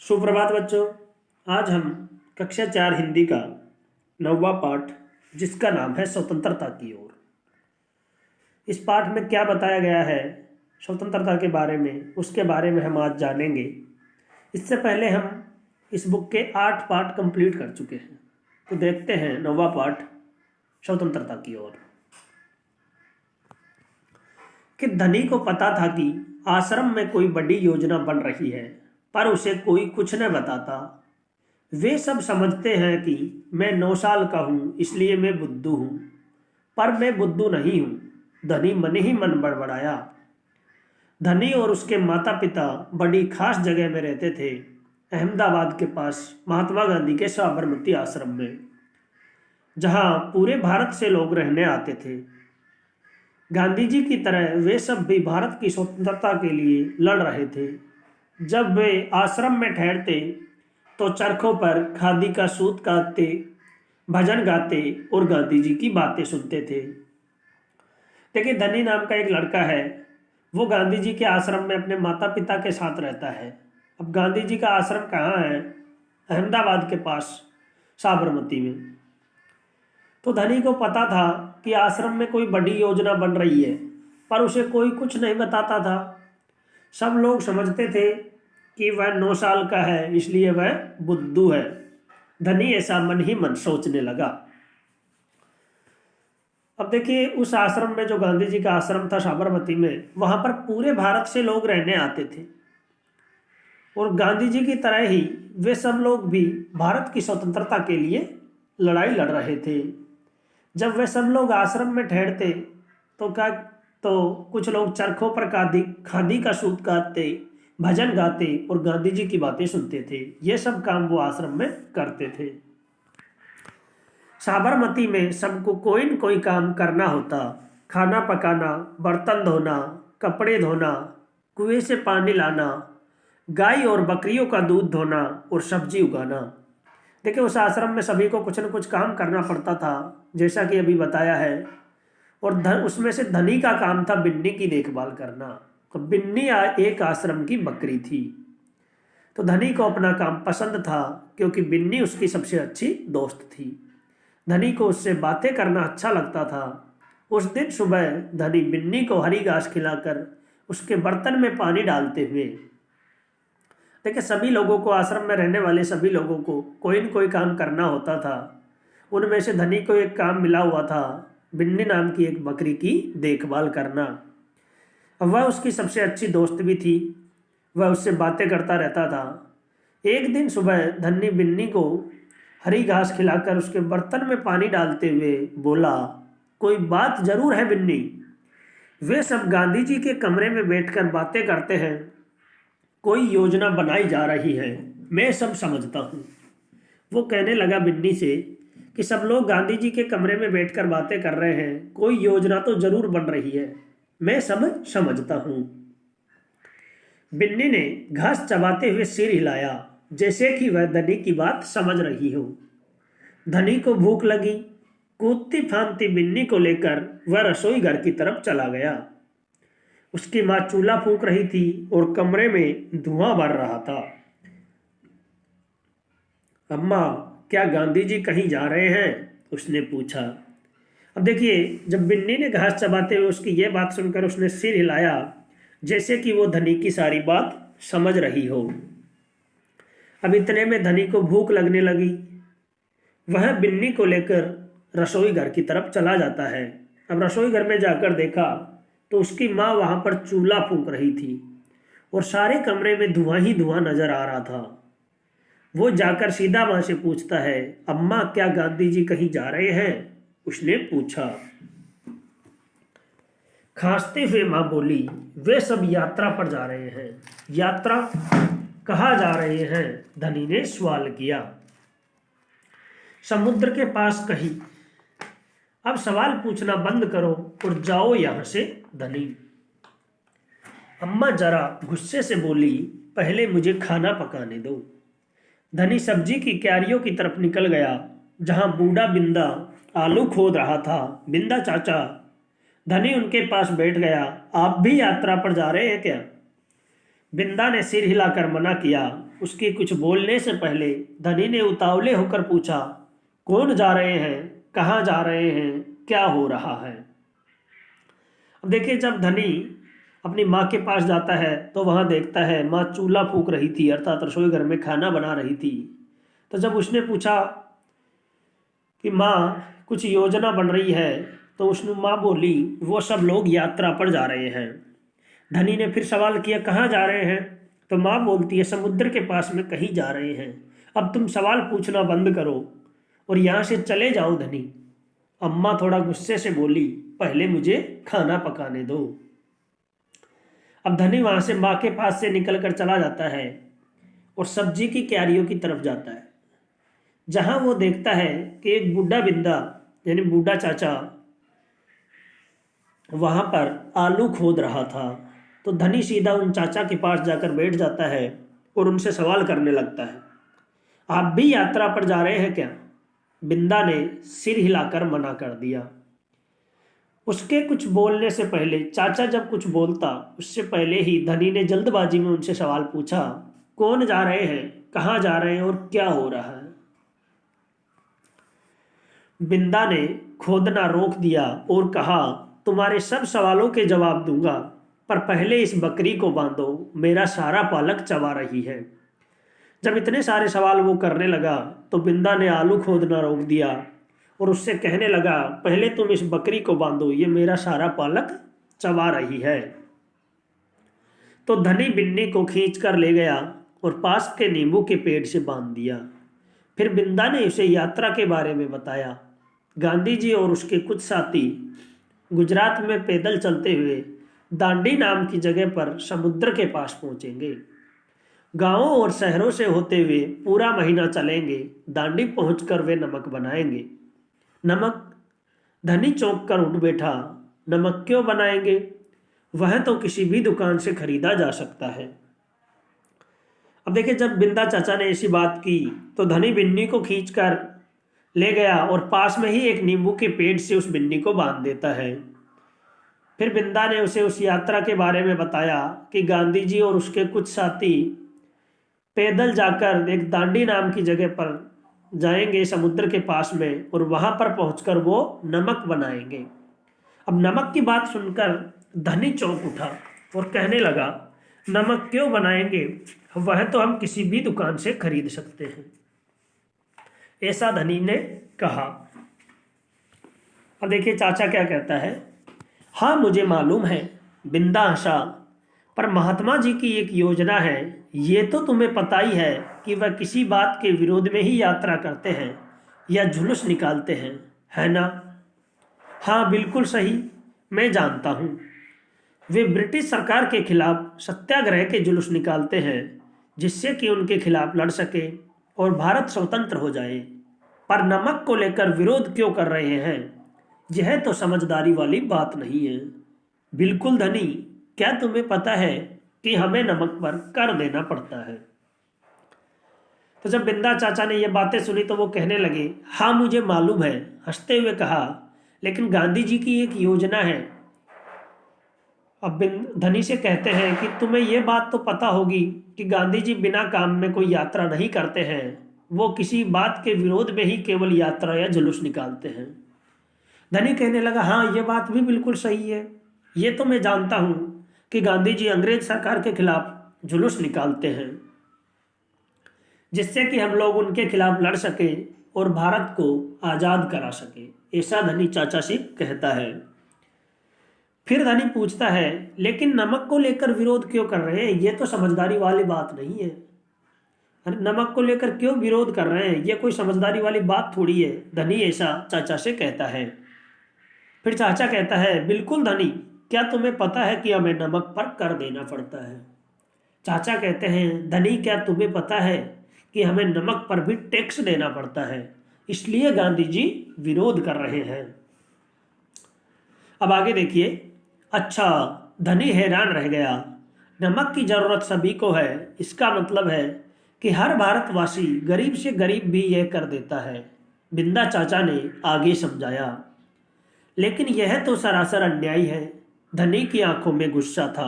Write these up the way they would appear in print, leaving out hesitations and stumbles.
सुप्रभात बच्चों। आज हम कक्षा 4 हिंदी का 9वां पाठ, जिसका नाम है स्वतंत्रता की ओर। इस पाठ में क्या बताया गया है स्वतंत्रता के बारे में, उसके बारे में हम आज जानेंगे। इससे पहले हम इस बुक के 8 पाठ कंप्लीट कर चुके हैं। तो देखते हैं 9वां पाठ, स्वतंत्रता की ओर। कि धनी को पता था कि आश्रम में कोई बड़ी योजना बन रही है, पर उसे कोई कुछ न बताता। वे सब समझते हैं कि मैं 9 साल का हूँ, इसलिए मैं बुद्धू हूँ, पर मैं बुद्धू नहीं हूँ। धनी मन ही मन बड़बड़ाया। धनी और उसके माता पिता बड़ी खास जगह में रहते थे, अहमदाबाद के पास महात्मा गांधी के साबरमती आश्रम में, जहाँ पूरे भारत से लोग रहने आते थे। गांधी जी की तरह वे सब भी भारत की स्वतंत्रता के लिए लड़ रहे थे। जब वे आश्रम में ठहरते तो चरखों पर खादी का सूत काटते, भजन गाते और गांधी जी की बातें सुनते थे। देखिए, धनी नाम का एक लड़का है, वो गांधी जी के आश्रम में अपने माता पिता के साथ रहता है। अब गांधी जी का आश्रम कहाँ है? अहमदाबाद के पास साबरमती में। तो धनी को पता था कि आश्रम में कोई बड़ी योजना बन रही है, पर उसे कोई कुछ नहीं बताता था। सब लोग समझते थे कि वह 9 साल का है, इसलिए वह बुद्धू है। धनी ऐसा मन ही मन सोचने लगा। अब देखिए, उस आश्रम में, जो गांधी जी का आश्रम था साबरमती में, वहां पर पूरे भारत से लोग रहने आते थे। और गांधी जी की तरह ही वे सब लोग भी भारत की स्वतंत्रता के लिए लड़ाई लड़ रहे थे। जब वे सब लोग आश्रम में ठहरते तो कुछ लोग चरखों पर खादी का सूत काटते, भजन गाते और गांधी जी की बातें सुनते थे। ये सब काम वो आश्रम में करते थे। साबरमती में सबको कोई न कोई काम करना होता। खाना पकाना, बर्तन धोना, कपड़े धोना, कुएं से पानी लाना, गाय और बकरियों का दूध धोना और सब्जी उगाना। देखिए, उस आश्रम में सभी को कुछ न कुछ काम करना पड़ता था, जैसा कि अभी बताया है। और उसमें से धनी का काम था बिन्नी की देखभाल करना। तो बिन्नी एक आश्रम की बकरी थी। तो धनी को अपना काम पसंद था, क्योंकि बिन्नी उसकी सबसे अच्छी दोस्त थी। धनी को उससे बातें करना अच्छा लगता था। उस दिन सुबह धनी बिन्नी को हरी घास खिलाकर उसके बर्तन में पानी डालते हुए, देखिए, सभी लोगों को, आश्रम में रहने वाले सभी लोगों को कोई न कोई काम करना होता था। उनमें से धनी को एक काम मिला हुआ था, बिन्नी नाम की एक बकरी की देखभाल करना। वह उसकी सबसे अच्छी दोस्त भी थी। वह उससे बातें करता रहता था। एक दिन सुबह धनी बिन्नी को हरी घास खिलाकर उसके बर्तन में पानी डालते हुए बोला, कोई बात जरूर है बिन्नी। वे सब गांधी जी के कमरे में बैठकर बातें करते हैं। कोई योजना बनाई जा रही है, मैं सब समझता हूँ। वो कहने लगा बिन्नी से कि सब लोग गांधी जी के कमरे में बैठकर बातें कर रहे हैं, कोई योजना तो जरूर बन रही है, मैं सब समझता हूँ। बिन्नी ने घास चबाते हुए सिर हिलाया, जैसे कि वह धनी की बात समझ रही हो। धनी को भूख लगी। कूदती फांदती बिन्नी को लेकर वह रसोई घर की तरफ चला गया। उसकी माँ चूल्हा फूंक रही थी और कमरे में धुआं भर रहा था। अम्मा, क्या गांधी जी कहीं जा रहे हैं? उसने पूछा। अब देखिए, जब बिन्नी ने घास चबाते हुए उसकी यह बात सुनकर उसने सिर हिलाया, जैसे कि वो धनी की सारी बात समझ रही हो। अब इतने में धनी को भूख लगने लगी। वह बिन्नी को लेकर रसोई घर की तरफ चला जाता है। अब रसोई घर में जाकर देखा तो उसकी माँ वहां पर चूल्हा फूंक रही थी और सारे कमरे में धुआं ही धुआं नजर आ रहा था। वो जाकर सीधा माँ से पूछता है, अम्मा, क्या गांधी जी कहीं जा रहे हैं? उसने पूछा। खांसते हुए माँ बोली, वे सब यात्रा पर जा रहे हैं। यात्रा? कहाँ जा रहे हैं? धनी ने सवाल किया। समुद्र के पास कहीं। अब सवाल पूछना बंद करो और जाओ यहां से, धनी। अम्मा जरा गुस्से से बोली, पहले मुझे खाना पकाने दो। धनी सब्जी की क्यारियों की तरफ निकल गया, जहां बूढ़ा बिंदा आलू खोद रहा था। बिंदा चाचा। धनी उनके पास बैठ गया। आप भी यात्रा पर जा रहे हैं क्या? बिंदा ने सिर हिलाकर मना किया। उसके कुछ बोलने से पहले धनी ने उतावले होकर पूछा, कौन जा रहे हैं, कहाँ जा रहे हैं, क्या हो रहा है? अब देखिए, जब धनी अपनी माँ के पास जाता है तो वहाँ देखता है माँ चूल्हा फूंक रही थी, अर्थात रसोई घर में खाना बना रही थी। तो जब उसने पूछा कि माँ कुछ योजना बन रही है, तो उसने माँ बोली वो सब लोग यात्रा पर जा रहे हैं। धनी ने फिर सवाल किया, कहाँ जा रहे हैं? तो माँ बोलती है समुद्र के पास में कहीं जा रहे हैं। अब तुम सवाल पूछना बंद करो और यहाँ से चले जाओ धनी। अम्मा थोड़ा गुस्से से बोली, पहले मुझे खाना पकाने दो। अब धनी वहां से माँ के पास से निकलकर चला जाता है और सब्जी की क्यारियों की तरफ जाता है, जहां वो देखता है कि एक बूढ़ा बिंदा यानी बूढ़ा चाचा वहां पर आलू खोद रहा था। तो धनी सीधा उन चाचा के पास जाकर बैठ जाता है और उनसे सवाल करने लगता है, आप भी यात्रा पर जा रहे हैं क्या? बिंदा ने सिर हिलाकर मना कर दिया। उसके कुछ बोलने से पहले, चाचा जब कुछ बोलता उससे पहले ही धनी ने जल्दबाजी में उनसे सवाल पूछा, कौन जा रहे हैं, कहाँ जा रहे हैं और क्या हो रहा है? बिंदा ने खोदना रोक दिया और कहा, तुम्हारे सब सवालों के जवाब दूंगा, पर पहले इस बकरी को बांधो, मेरा सारा पालक चबा रही है। जब इतने सारे सवाल वो करने लगा तो बिंदा ने आलू खोदना रोक दिया और उससे कहने लगा, पहले तुम इस बकरी को बांधो, ये मेरा सारा पालक चबा रही है। तो धनी बिन्नी को खींच कर ले गया और पास के नींबू के पेड़ से बांध दिया। फिर बिंदा ने उसे यात्रा के बारे में बताया। गांधी जी और उसके कुछ साथी गुजरात में पैदल चलते हुए दांडी नाम की जगह पर समुद्र के पास पहुंचेंगे। गांवों और शहरों से होते हुए पूरा महीना चलेंगे। दांडी पहुंचकर वे नमक बनाएंगे। नमक? धनी चौंक कर उठ बैठा। नमक क्यों बनाएंगे? वह तो किसी भी दुकान से खरीदा जा सकता है। अब देखिए, जब बिंदा चाचा ने ऐसी बात की तो धनी बिन्नी को खींचकर ले गया और पास में ही एक नींबू के पेड़ से उस बिन्नी को बांध देता है। फिर बिंदा ने उसे उस यात्रा के बारे में बताया कि गांधी जी और उसके कुछ साथी पैदल जाकर एक दांडी नाम की जगह पर जाएंगे समुद्र के पास में, और वहां पर पहुंचकर वो नमक बनाएंगे। अब नमक की बात सुनकर धनी चौंक उठा और कहने लगा, नमक क्यों बनाएंगे? वह तो हम किसी भी दुकान से खरीद सकते हैं। ऐसा धनी ने कहा। अब देखिए चाचा क्या कहता है। हाँ मुझे मालूम है, बिंदा हंसा, पर महात्मा जी की एक योजना है। ये तो तुम्हें पता ही है कि वह किसी बात के विरोध में ही यात्रा करते हैं या जुलूस निकालते हैं, है ना? हाँ बिल्कुल सही, मैं जानता हूँ। वे ब्रिटिश सरकार के खिलाफ सत्याग्रह के जुलूस निकालते हैं, जिससे कि उनके खिलाफ लड़ सके और भारत स्वतंत्र हो जाए। पर नमक को लेकर विरोध क्यों कर रहे हैं? यह तो समझदारी वाली बात नहीं है। बिल्कुल धनी, क्या तुम्हें पता है कि हमें नमक पर कर देना पड़ता है? तो जब बिंदा चाचा ने ये बातें सुनी तो वो कहने लगे, हाँ मुझे मालूम है, हंसते हुए कहा, लेकिन गांधी जी की एक योजना है। अब धनी से कहते हैं कि तुम्हें यह बात तो पता होगी कि गांधी जी बिना काम में कोई यात्रा नहीं करते हैं, वो किसी बात के विरोध में ही केवल यात्रा या जुलूस निकालते हैं। धनी कहने लगा, हाँ ये बात भी बिल्कुल सही है, ये तो मैं जानता हूँ कि गांधी जी अंग्रेज सरकार के खिलाफ जुलूस निकालते हैं, जिससे कि हम लोग उनके खिलाफ लड़ सके और भारत को आज़ाद करा सके। ऐसा धनी चाचा से कहता है। फिर धनी पूछता है, लेकिन नमक को लेकर विरोध क्यों कर रहे हैं? ये तो समझदारी वाली बात नहीं है। अरे नमक को लेकर क्यों विरोध कर रहे हैं? ये कोई समझदारी वाली बात थोड़ी है। धनी ऐसा चाचा से कहता है। फिर चाचा कहता है, बिल्कुल धनी, क्या तुम्हें पता है कि हमें नमक पर कर देना पड़ता है? चाचा कहते हैं, धनी क्या तुम्हें पता है कि हमें नमक पर भी टैक्स देना पड़ता है, इसलिए गांधी जी विरोध कर रहे हैं। अब आगे देखिए। अच्छा, धनी हैरान रह गया। नमक की जरूरत सभी को है, इसका मतलब है कि हर भारतवासी गरीब से गरीब भी यह कर देता है। बिंदा चाचा ने आगे समझाया, लेकिन यह तो सरासर अन्याय है। धनी की आंखों में गुस्सा था।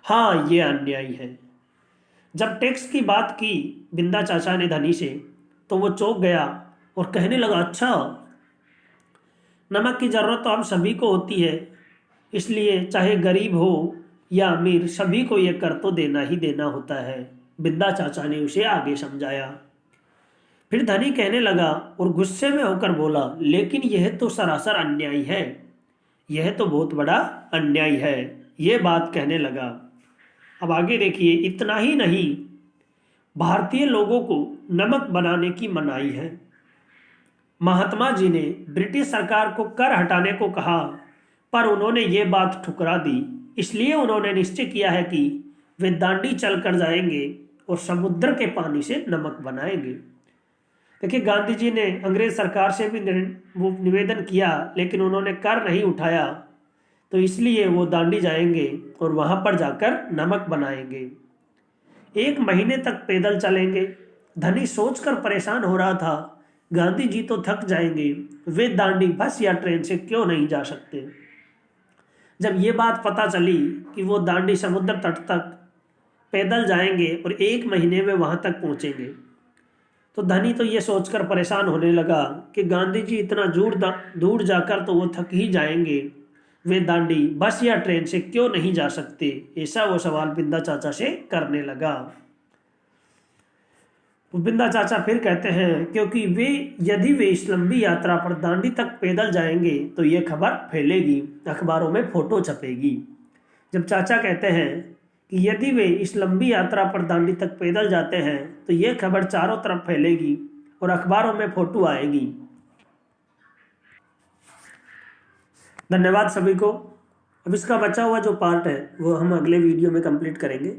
हाँ ये अन्याय है, जब टैक्स की बात की बिंदा चाचा ने धनी से, तो वो चौंक गया और कहने लगा, अच्छा, नमक की ज़रूरत तो हम सभी को होती है, इसलिए चाहे गरीब हो या अमीर, सभी को ये कर तो देना ही देना होता है। बिंदा चाचा ने उसे आगे समझाया। फिर धनी कहने लगा और गुस्से में होकर बोला, लेकिन यह तो सरासर अन्याय है, यह तो बहुत बड़ा अन्याय है। ये बात कहने लगा। अब आगे देखिए, इतना ही नहीं, भारतीय लोगों को नमक बनाने की मनाही है। महात्मा जी ने ब्रिटिश सरकार को कर हटाने को कहा, पर उन्होंने ये बात ठुकरा दी। इसलिए उन्होंने निश्चय किया है कि वे दांडी चलकर जाएंगे और समुद्र के पानी से नमक बनाएंगे। देखिए, गांधी जी ने अंग्रेज सरकार से भी वो निवेदन किया, लेकिन उन्होंने कर नहीं उठाया, तो इसलिए वो दांडी जाएंगे और वहां पर जाकर नमक बनाएंगे। 1 महीने तक पैदल चलेंगे। धनी सोचकर परेशान हो रहा था, गांधी जी तो थक जाएंगे, वे दांडी बस या ट्रेन से क्यों नहीं जा सकते। जब ये बात पता चली कि वो दांडी समुद्र तट तक पैदल जाएंगे और 1 महीने में वहां तक पहुंचेंगे, तो धनी तो ये सोचकर परेशान होने लगा कि गांधी जी इतना दूर जाकर तो वो थक ही जाएंगे, वे दांडी बस या ट्रेन से क्यों नहीं जा सकते। ऐसा वो सवाल बिंदा चाचा से करने लगा। बिंदा चाचा फिर कहते हैं, क्योंकि यदि वे इस लंबी यात्रा पर दांडी तक पैदल जाएंगे तो ये खबर फैलेगी, अखबारों में फोटो छपेगी। जब चाचा कहते हैं कि यदि वे इस लंबी यात्रा पर दांडी तक पैदल जाते हैं तो ये खबर चारों तरफ फैलेगी और अखबारों में फोटो आएगी। धन्यवाद सभी को। अब इसका बचा हुआ जो पार्ट है वो हम अगले वीडियो में कंप्लीट करेंगे।